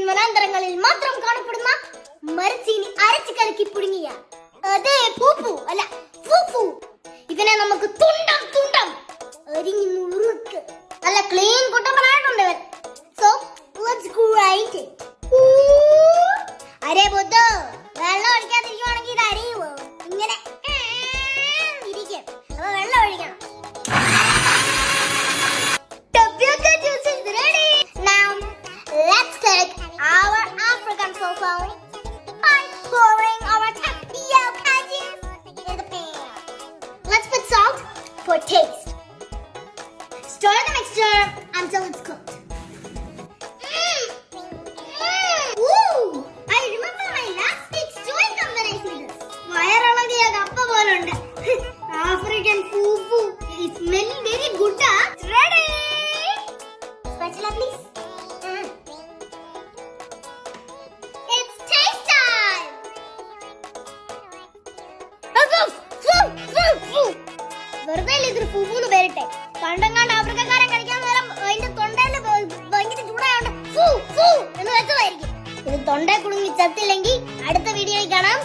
വനാന്തരങ്ങളിൽ മാത്രം കാണപ്പെടുന്ന മരച്ചീനി അരച്ചു കലക്കി പുഴുങ്ങിയ അതെ പൂപ്പു അല്ല ഫൂഫു. ഇവനെ നമുക്ക് തുണ്ടം തുണ്ടം അരിഞ്ഞു നുറുക്ക് നല്ല ക്ലീൻ കുട്ടപ്പനായിട്ടുണ്ട് ഇവൻ. So let's grind it. അരേ ബുദ്ധു, വെള്ളം ഒഴിക്കാതിരിക്കുവാണെങ്കിൽ ഇത് അരിയുമോ? ഇങ്ങനെ ഇരിക്കും. അപ്പൊ വെള്ളം ഒഴിക്കണം. Tapioca juice is ready. Now let's take our African food by pouring our tapioca juice in the pan. Let's put salt for taste. Stir the mixture until it's cooked. Ooh! I remember my last week's chewing gum when I see this. വയറിളകിയ കപ്പ പോലുണ്ട്. African fufu. It smells very good. It's ready. Spatula please. It's taste time. വെറുതെ ഇതൊരു ഫൂഫൂന്ന് പേരിട്ടെ. പണ്ടങ്ങാണ്ട് ആഫ്രിക്കക്കാരൻ കഴിക്കാൻ നേരം അതിന്റെ തൊണ്ടയിൽ ഭയങ്കര ചൂടായോണ്ട് ഫൂ ഫൂ എന്ന് വെച്ചതായിരിക്കും. ഇത് തൊണ്ടയിൽ കുടുങ്ങി ചത്തില്ലെങ്കിൽ അടുത്ത വീഡിയോയിൽ കാണാം.